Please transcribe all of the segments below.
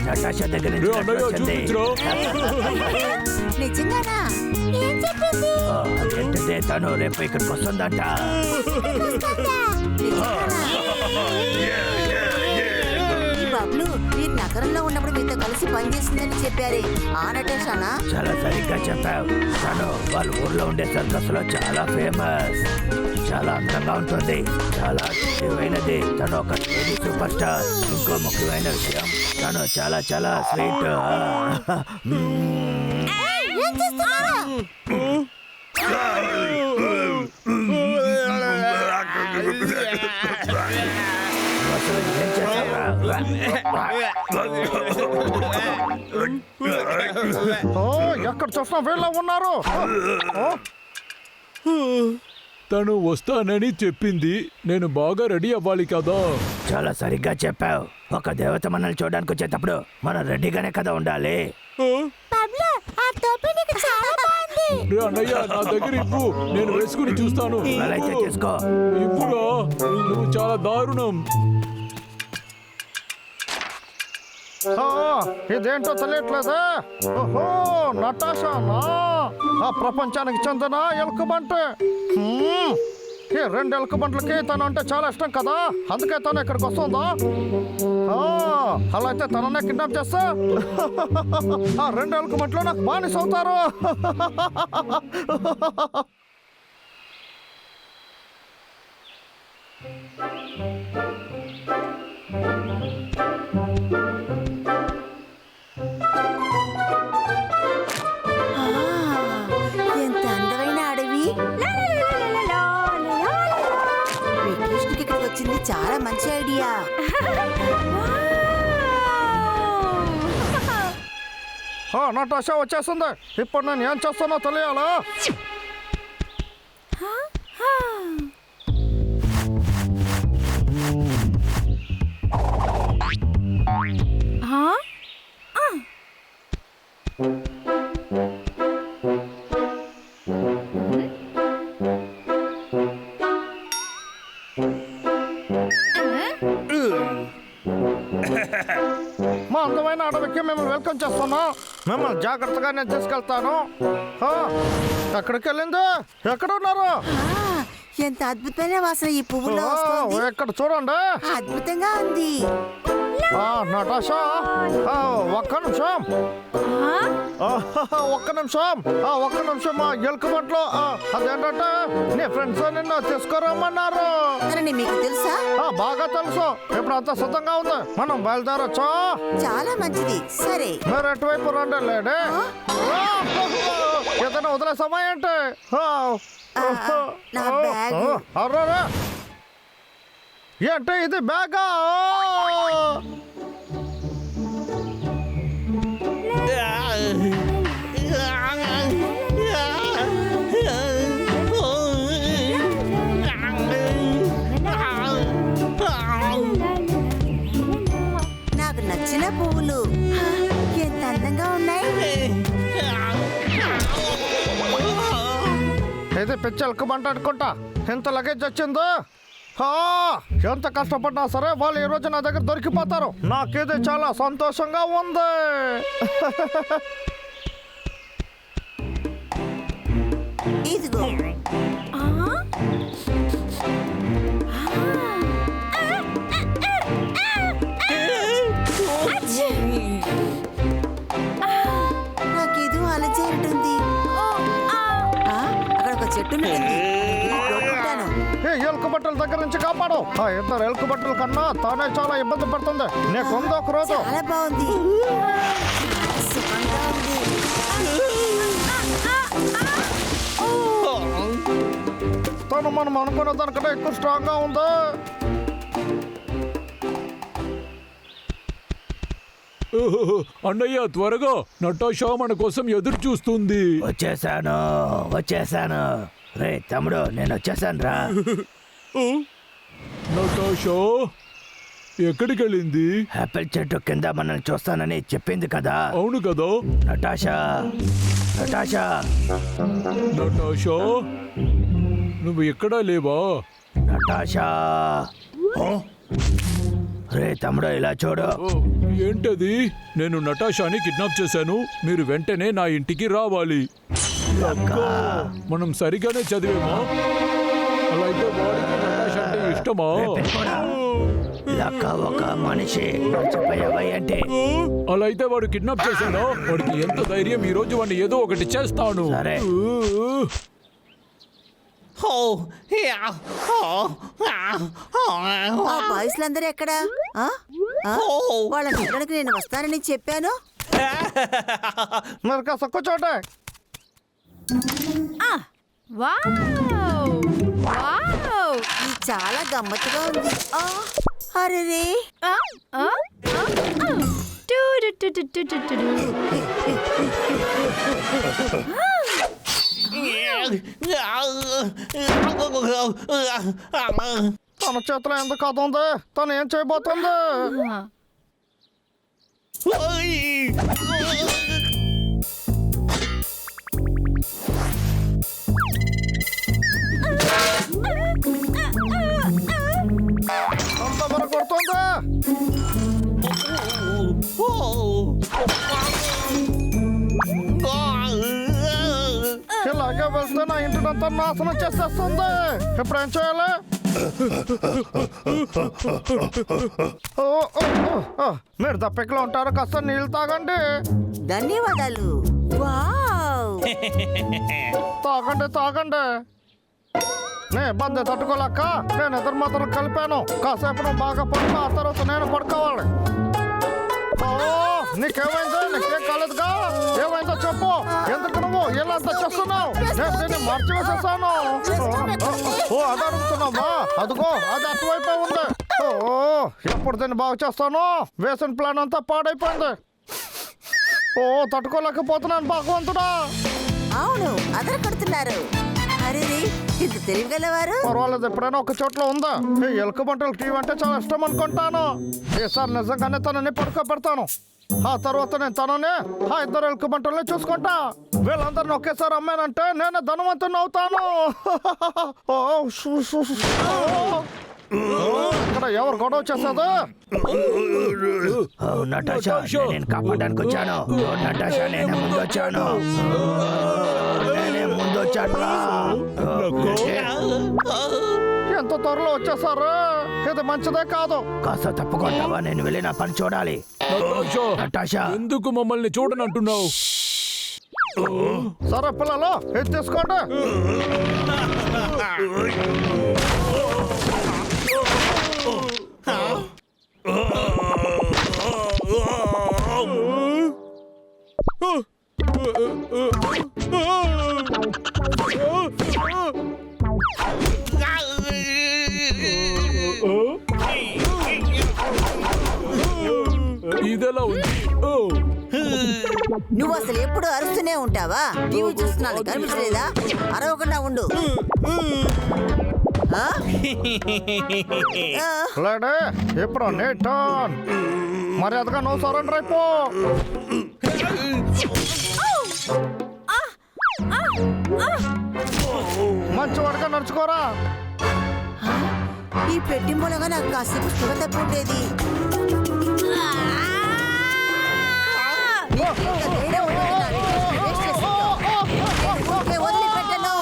Natasha దగ్గర నుంచి letter వచ్చింది. నిజంగానా? ఏం చెప్పింది? అదేంటంటే తను రేపు ఇక్కడికి వస్తుందంట. బాబులు మీరు నగరంలో ఉన్నప్పుడు మీతో కలిసి పనిచేసిందని చెప్పారే, ఆ నటేషానా? చాలా సరిగ్గా చెప్పావు. తను వాళ్ళ ఊర్లో ఉండే సర్కస్ లో చాలా ఫేమస్. చాలా అందంగా ఉంటుంది, చాలా తెలివైనది. తను ఒక లేడీ సూపర్ స్టార్. ఇంకో ముఖ్యమైన విషయం, తను చాలా చాలా స్వీట్. ఏం చేస్తున్నారా? అసలు ఏం చేస్తావా? ఎక్కడ చూసినా వీళ్ళ ఉన్నారు. తను వస్తానని చెప్పింది. నేను బాగా రెడీ అవ్వాలి కదా. చాలా సరిగ్గా చెప్పావు. ఒక దేవత మనల్ని చూడడానికి వచ్చేటప్పుడు మనం రెడీగానే కదా ఉండాలి. బాబులు ఆ టోపీ నీకు చాలా బాగుంది. రే అన్నయ్య, నా దగ్గర ఇవ్వు, నేను వేసుకుని చూస్తాను. అయితే తీసుకో. ఇవ్వురా, నువ్వు చాలా దారుణం. ఇదేంటో తెలియట్లేదే. ఓహో, నటాషానా? ఆ ప్రపంచానికి చెందిన ఎలుకబంటే. ఈ 2 ఎలుకబంట్లకి తను అంటే చాలా ఇష్టం కదా, అందుకే తను ఇక్కడికి వస్తుందా? అలా అయితే తననే కిడ్నాప్ చేస్తా. ఆ 2 ఎలుకబంట్లు నాకు బానిస అవుతారు. ఎంత అందమైన అడవి. వెంకటేష్కి ఇక్కడికి వచ్చింది చాలా మంచి ఐడియా. నటాషా వచ్చేస్తుంది. ఇప్పుడు నేను ఏం చేస్తానో తెలియాలా? మా అందమైన అడవికి మిమ్మల్ని వెల్కమ్ చేస్తున్నాం. మిమ్మల్ని జాగ్రత్తగా నేను తీసుకెళ్తాను. ఎక్కడికి వెళ్ళింది? ఎక్కడ ఉన్నారు? ఎంత అద్భుతమైన వాసన ఈ పువ్వులో వస్తోంది. ఎక్కడ చూడండి. అద్భుతంగా ఉంది. నటాషా, ఒక్క నిమిషం. ఒక్క నిమిషం. మా ఎలుకబంట్లో అదేంటంటే నీ ఫ్రెండ్స్ నిన్ను తీసుకురమ్మన్నారు. మీకు తెలుసా? బాగా తెలుసు. ఇప్పుడు అంతా సిద్ధంగా ఉంది, మనం బయలుదేరొచ్చా? చాలా మంచిది. సరే, మీరు ఎటువైపు రండి. లేడే ఏదైనా వదిలే సమయం అంటే ఏంటి ఇది? బ్యాగా? నాకు నచ్చిన పువ్వులు ఎంత అందంగా ఉన్నాయి. ఇది పిచ్చి ఎలుకబంట అనుకుంటా. ఎంత లగేజ్ వచ్చిందో. ఎంత కష్టపడినా సరే వాళ్ళు ఈ రోజు నా దగ్గర దొరికిపోతారు. నాకిది చాలా సంతోషంగా ఉంది. ఇదిగో. నాకేదో అలచేరుతుంది. అక్కడ ఒక చెట్టు ఎలుకబట్టల దగ్గర నుంచి కాపాడు. ఆ 2 ఎలుకబట్టల కన్నా తానే చాలా ఇబ్బంది పడుతుంది. నీకు ఉంది ఒక రోజు. చాలా బాగుంది. సుఖంగా ఉంది. తను మనం అనుకున్న దానికంటే ఎక్కువ స్ట్రాంగ్ గా ఉంది. అన్నయ్య, త్వరగా, నటాషా మన కోసం ఎదురు చూస్తుంది. వచ్చేసాను. రే తమ్ముడు, నేను వచ్చేసాను రా. నటాషా ఎక్కడికి వెళ్ళింది? యాపిల్ చెట్టు కింద మనల్ని చూస్తానని చెప్పింది కదా. అవును కదా. నటాషా, నువ్వు ఎక్కడా లేవా? నటాషా. రే తమ్ముడు ఇలా చూడు. ఓ, ఏంటది? నేను నటాషాని కిడ్నాప్ చేశాను. మీరు వెంటనే నా ఇంటికి రావాలి. మనం సరిగానే చదివేమా? అలా అయితే వాడికి నటాషా అంటే ఇష్టమా? లక్క ఒక మనిషి మర్చిపోయావా ఏంటి? అలా అయితే వాడు కిడ్నాప్ చేశాడా? వాడికి ఎంత ధైర్యం! ఈ రోజు వాడిని ఏదో ఒకటి చేస్తాను. సరే. ఆ బాయ్స్లందరూ ఎక్కడా? ఆ? ఆ? వాళ్ళని చూడడానికి నేను వస్తానని చెప్పాను. మీరు కాస్త కూర్చోండి. ఇది చాలా గమ్మత్తుగా ఉంది. అరే తన చేతిలో ఎందుకు అది ఉంది? తను ఏం చేయబోతుంది? అంత మన కొడుతుంది. ఇలాగే వెళ్తే నా ఇంటినంతా నాశనం చేసేస్తుంది. ఇప్పుడు ఏం చేయాలి? మీరు దప్పికలో ఉంటారు, కాస్త నీళ్ళు తాగండి. ధన్యవాదాలు. వావ్! తాగండి తాగండి. నే ఇబ్బంది తట్టుకోలేక నేను ఇద్దరు మాత్రం కలిపాను. కాసేపు నువ్వు బాగా పడుకో, ఆ తర్వాత నేను పడుకోవాలి. ఓ, నీకేమైందో? నీకేం కాలేదుగా? ఏమైందో చెప్పు. ఎందుకు నువ్వు ఇలా అంతా చేస్తున్నావు? నేను దీన్ని మార్చివేసేసాను. ఓ, అది అడుగుతున్నావా? అదిగో అది అటువైపే ఉంది. ఓ, ఎప్పుడు దీన్ని బాగు చేస్తాను? వేసిన ప్లాన్ అంతా పాడైపోయింది. ఓ, తట్టుకోలేకపోతున్నాను భగవంతుడా. అవును, అదరు కడుతున్నారు. అరే ఇంత తెలివిగలవారు. పర్వాలేదు, ఎప్పుడైనా ఒక చోట్ల ఉందా? ఈ ఎలుక బంటలు టీవీ అంటే చాలా ఇష్టం అనుకుంటాను. ఈసారి నిజంగానే తనని పడుకోబెడతాను. ఆ తర్వాత నేను తననే ఆ ఇద్దరు ఎలుక బంటల్ని చూసుకుంటా. వీళ్ళందరిని ఒకేసారి అమ్మానంటే నేను ధనవంతుని అవుతాను. ఇక్కడ ఎవరు గొడవ చేసేది? నటాషా, నేను కాపాడడానికి వచ్చాను. నటాషా, నేనే ముందు వచ్చాను. నేనే ముందు వచ్చాను. ఎంత త్వరలో వచ్చేసారు? ఇది మంచిదే కాదు. కాస్త తప్పుకుంటావా? నేను వెళ్ళి నా పని చూడాలి. నటాషా, ఎందుకు మమ్మల్ని చూడనంటున్నావు? సరే పిల్లలు, ఇది తీసుకోండి. ఇదెలా ఉంది? నువ్వు అసలు ఎప్పుడు అరుస్తూనే ఉంటావా? టీవీ చూస్తున్నాను కనిపించలేదా? అరవకుండా ఉండు. ఆ? లేడే, ఇప్పుడు నీ టర్న్. మర్యాదగా నువ్వు సరెండర్ అయిపో. మంచివాడిగా నడుచుకోరా. ఈ పెట్టి మూలంగా నాకు కాసేపు స్పృహ తప్పి ఉండేది. వదిలిపెట్టను.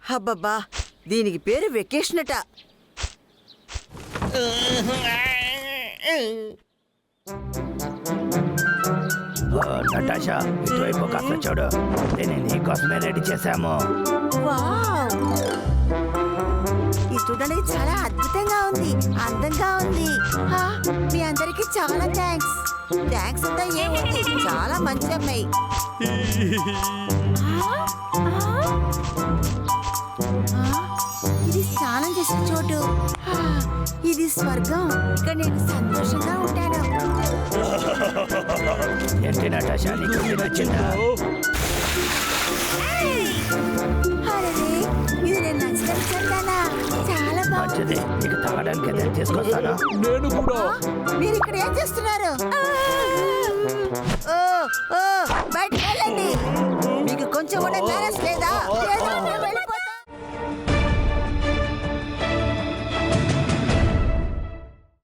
అబ్బబ్బా, దీనికి పేరు వెకేషన్ అట. నటాషా, ఇటువైపు కాస్త చూడు. నేను నీకోసమే రెడీ చేశాము. వావ్! ఇది చూడడానికి చాలా అద్భుతంగా ఉంది, అందంగా ఉంది. మీ అందరికి చాలా థ్యాంక్స్. థ్యాంక్స్ అంతా ఏముంది, చాలా మంచి అమ్మాయి. ఇది స్నానం చేసిన చోటు. ఇది స్వర్గం. ఇక్కడ నేను సంతోషంగా ఉంటాను. ఏంటి నటాషా, నీకు ఇది నచ్చిందా? అరే, ఇది నేను నచ్చడం చెందానా? చాలా బాగుంది. మంచిది, నీకు తాగడానికి ఏదైనా తీసుకొస్తాను. నేను కూడా. మీరు ఇక్కడ ఏం చేస్తున్నారు?